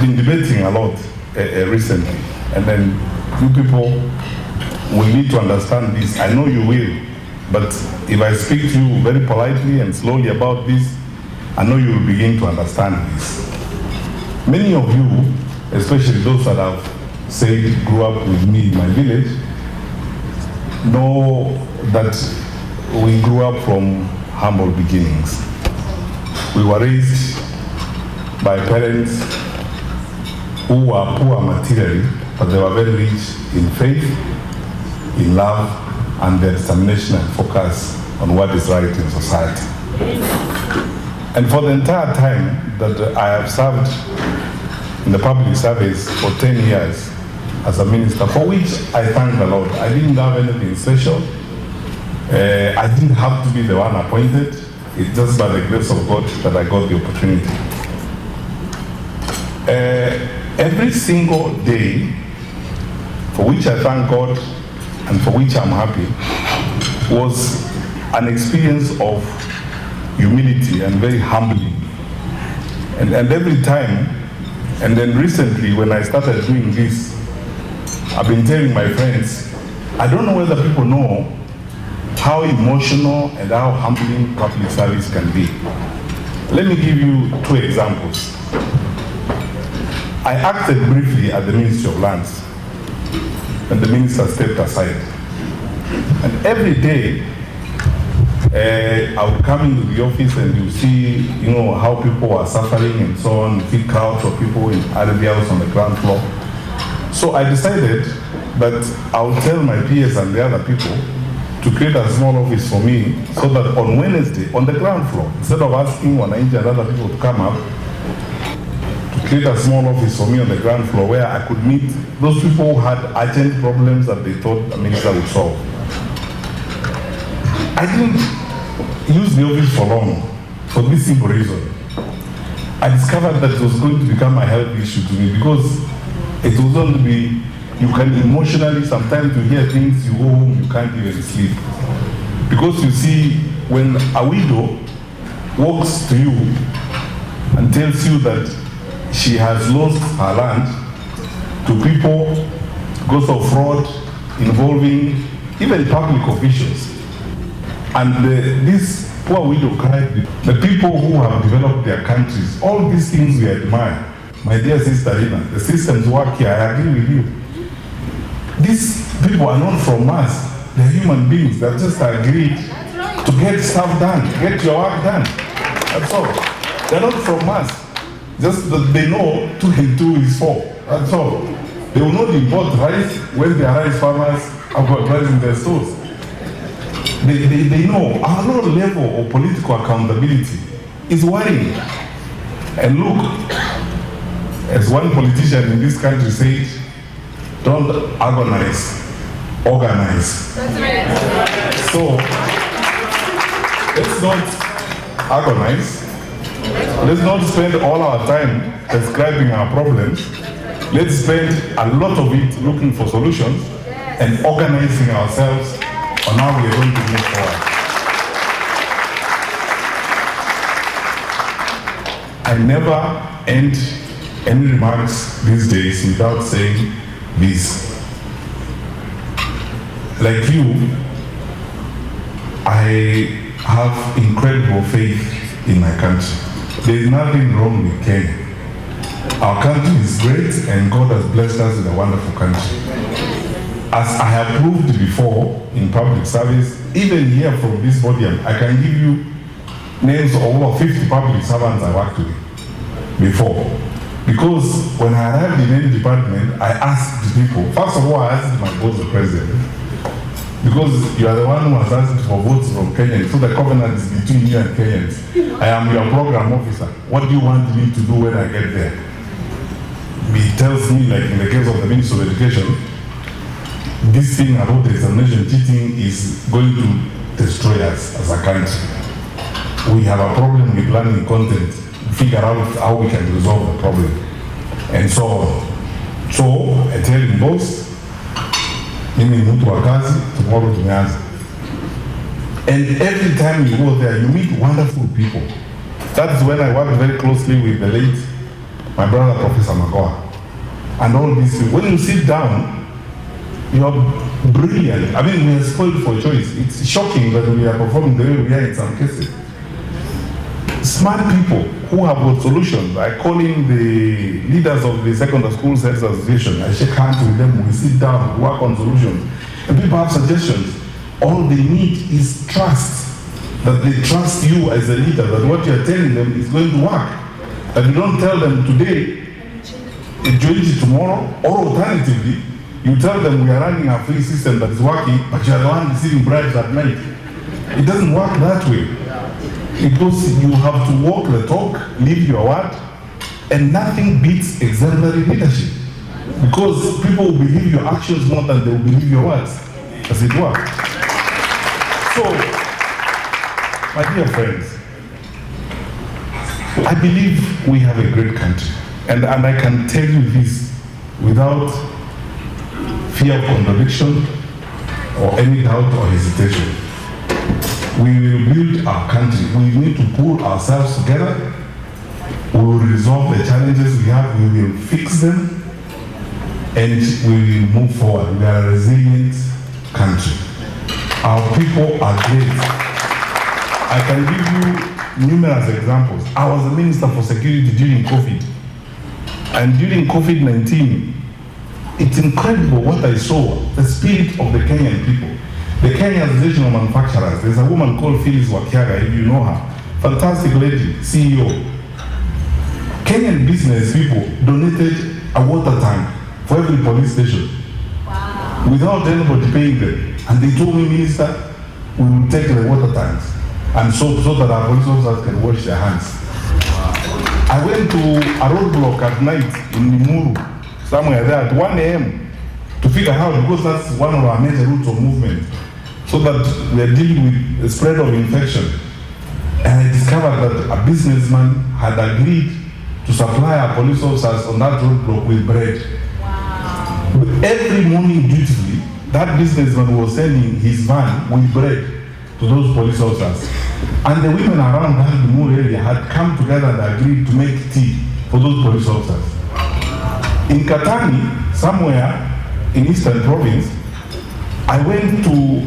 been debating a lot recently, and then you people will need to understand this. I know you will, but if I speak to you very politely and slowly about this, I know you will begin to understand this. Many of you, especially those that have said grew up with me in my village, know that we grew up from humble beginnings. We were raised by parents who were poor materially, but they were very rich in faith, in love, and their determination and focus on what is right in society. And for the entire time that I have served in the public service for 10 years as a minister, for which I thank the Lord. I didn't have anything special. I didn't have to be the one appointed. It's just by the grace of God that I got the opportunity. Every single day, for which I thank God and for which I'm happy, was an experience of humility and very humbling. And every time, and then recently when I started doing this, I've been telling my friends, I don't know whether people know how emotional and how humbling public service can be. Let me give you 2 examples. I acted briefly at the Ministry of Lands, and the minister stepped aside. And every day, I would come into the office and you see, how people are suffering and so on. You see crowds of people in areas on the ground floor. So I decided that I would tell my peers and the other people to create a small office for me, so that on Wednesday, on the ground floor, instead of asking Wananchi and other people to come up, to create a small office for me on the ground floor where I could meet those people who had urgent problems that they thought the minister would solve. I didn't use the office for long, for this simple reason. I discovered that it was going to become a health issue to me, because it was going to be, you can emotionally, sometimes you hear things, you go home, you can't even sleep. Because you see, when a widow walks to you and tells you that she has lost her land to people because of fraud involving even public officials, and this poor widow cried, the people who have developed their countries, all these things we admire. My dear sister Rina, the systems work here, I agree with you. These people are not from us, they're human beings that just agreed to get stuff done, get your work done. That's all. They're not from us. Just that they know 2 and 2 is 4. That's all. They will not import rice when their rice farmers have got rice in their stores. They know our low level of political accountability is worrying. And look, as one politician in this country said, don't agonize, organize. That's right. So, let's not agonize. Let's not spend all our time describing our problems. Let's spend a lot of it looking for solutions and organizing ourselves on how we are going to move forward. I never end any remarks these days without saying this. Like you, I have incredible faith in my country. There is nothing wrong with Kenya. Our country is great and God has blessed us with a wonderful country. As I have proved before in public service, even here from this podium, I can give you names of over 50 public servants I worked with before. Because when I arrived in any department, I asked the people, first of all, I asked my boss, the president, because you are the one who has asked for votes from Kenyans, so the covenant is between you and Kenyans. I am your program officer. What do you want me to do when I get there? He tells me, like in the case of the Ministry of Education, this thing about the examination cheating is going to destroy us as a country. We have a problem with learning content. Figure out how we can resolve the problem, and so on. So I tell him, boss, mimi mtu wa kazi, tomorrow tumeanza. And every time you go there, you meet wonderful people. That's when I worked very closely with the late my brother Professor Magoa, and all these people. When you sit down, you are brilliant. I mean, we are spoiled for choice. It's shocking that we are performing the way we are in some cases. Smart people who have got solutions. I call in the leaders of the secondary school sales association. I shake hands with them. We sit down, work on solutions. And people have suggestions. All they need is trust. That they trust you as a leader, that what you're telling them is going to work. That you don't tell them today, enjoy it tomorrow, or alternatively, you tell them we are running a free system that is working, but you are the one receiving bribes at night. It doesn't work that way. Because you have to walk the talk, live your word, and nothing beats exemplary leadership. Because people will believe your actions more than they will believe your words, as it were. So, my dear friends, I believe we have a great country. And I can tell you this without fear of contradiction or any doubt or hesitation. We will build our country. We need to pull ourselves together. We will resolve the challenges we have. We will fix them. And we will move forward. We are a resilient country. Our people are great. I can give you numerous examples. I was the Minister for Security during COVID. And during COVID-19, it's incredible what I saw, the spirit of the Kenyan people. The Kenya Association of Manufacturers, there's a woman called Phyllis Wakiaga, if you know her. Fantastic lady, CEO. Kenyan business people donated a water tank for every police station. Wow. Without anybody paying them. And they told me, Minister, we will take the water tanks and so that our police officers can wash their hands. Wow. I went to a roadblock at night in Limuru, somewhere there at 1 a.m. to figure out, because that's one of our major routes of movement, so that we are dealing with the spread of infection. And I discovered that a businessman had agreed to supply our police officers on that roadblock with bread. Wow. But every morning, dutifully, that businessman was sending his van with bread to those police officers. And the women around that Limuru area had come together and agreed to make tea for those police officers. In Katani, somewhere in Eastern Province, I went to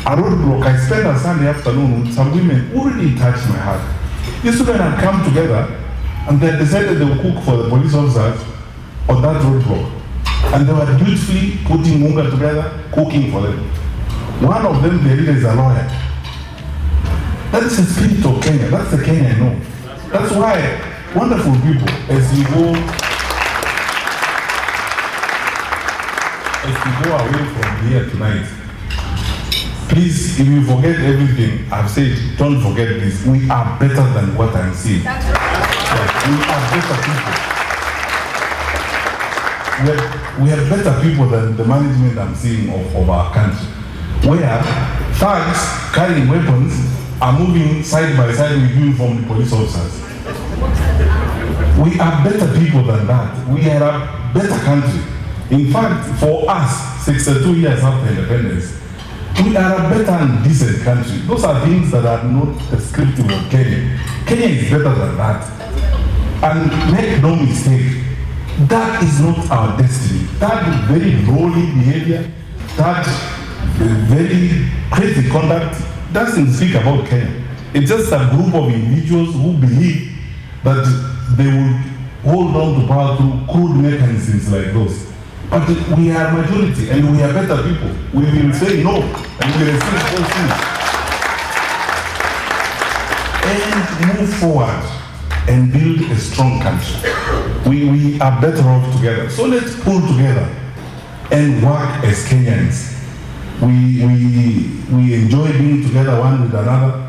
a roadblock. I spent a Sunday afternoon with some women who really touched my heart. These women had come together and they decided they would cook for the police officers on that roadblock. And they were beautifully putting munga together, cooking for them. One of them, the leader, is a lawyer. That is the spirit of Kenya. That's the Kenya I know. That's why wonderful people, as you go away from here tonight, please, if you forget everything I've said, don't forget this. We are better than what I'm seeing. That's right. We are better people. We are better people than the management I'm seeing of our country, where thugs carrying weapons are moving side by side with uniformed police officers. We are better people than that. We are a better country. In fact, for us, 62 years after independence, we are a better and decent country. Those are things that are not descriptive of Kenya. Kenya is better than that. And make no mistake, that is not our destiny. That very lowly behavior, that very crazy conduct doesn't speak about Kenya. It's just a group of individuals who believe that they will hold on to power through crude mechanisms like those. But we are majority and we are better people. We will say no and we will resist those things. And move forward and build a strong country. We are better off together. So let's pull together and work as Kenyans. We enjoy being together one with another.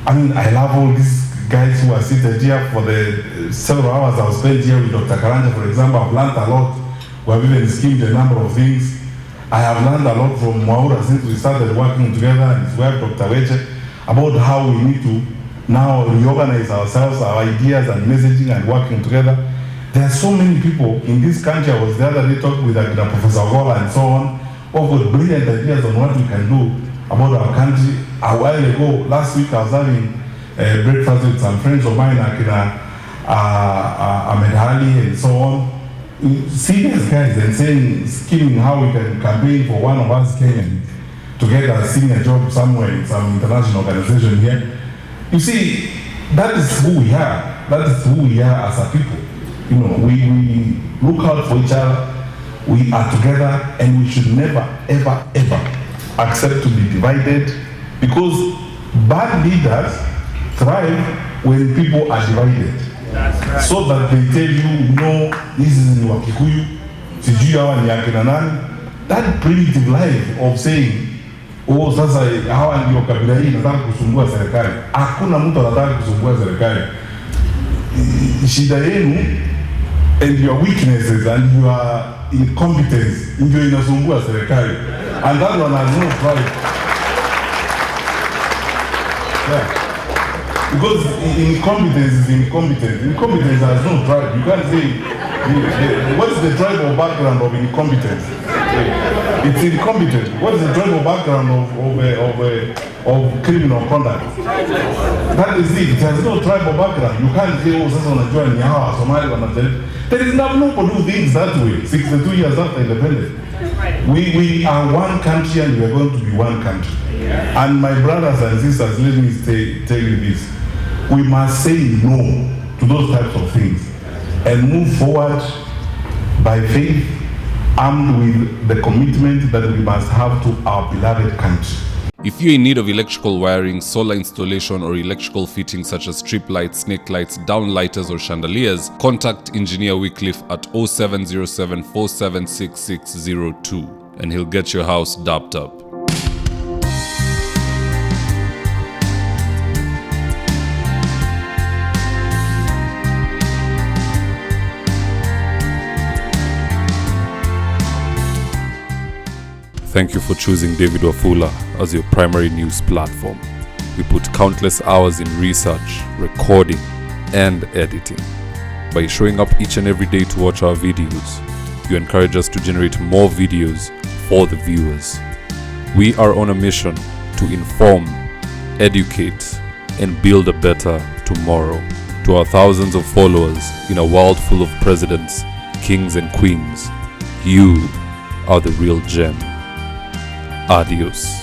I mean, I love all these guys who are seated here for the several hours I've spent here with Dr. Karanja, for example. I've learned a lot. We have even schemed a number of things. I have learned a lot from Mwaura since we started working together, and his wife, Dr. Weche, about how we need to now reorganize ourselves, our ideas and messaging and working together. There are so many people in this country. I was the other day talking with Professor Gola and so on, who have got brilliant ideas on what we can do about our country. A while ago, last week, I was having breakfast with some friends of mine, Ahmed Ali and so on, serious guys, and saying, scheming how we can campaign for one of us Kenyans to get a senior job somewhere in some international organization here. You see, that is who we are. That is who we are as a people. You know, we look out for each other. We are together, and we should never, ever, ever accept to be divided, because bad leaders thrive when people are divided. That's right. So that they tell you, no, this is ni Wakikuyu, sijui hawa ni akina nani. That primitive life of saying, oh, sasa hawa ndio kabila hii nataka kusumbua serikali. Hakuna mtu anataka kusumbua serikali. Shida yenu and your weaknesses and your incompetence ndio inasumbua serikali. And that one has no pride. Yeah. Because incompetence is incompetence. Incompetence has no tribe. You can't say, what is the tribal background of incompetence? It's incompetent. What is the tribal background of criminal conduct? That is it. It has no tribal background. You can't say, oh, sasa unajua ni hawa Somali wanajali. There is nobody who thinks that way. 62 years after independence. We are one country, and we are going to be one country. And my brothers and sisters, let me tell you this. We must say no to those types of things and move forward by faith, armed with the commitment that we must have to our beloved country. If you're in need of electrical wiring, solar installation, or electrical fittings such as strip lights, snake lights, downlighters, or chandeliers, contact Engineer Wycliffe at 0707 476602 and he'll get your house dapped up. Thank you for choosing David Wafula as your primary news platform. We put countless hours in research, recording, and editing. By showing up each and every day to watch our videos, you encourage us to generate more videos for the viewers. We are on a mission to inform, educate, and build a better tomorrow. To our thousands of followers in a world full of presidents, kings, and queens, you are the real gem. Adios.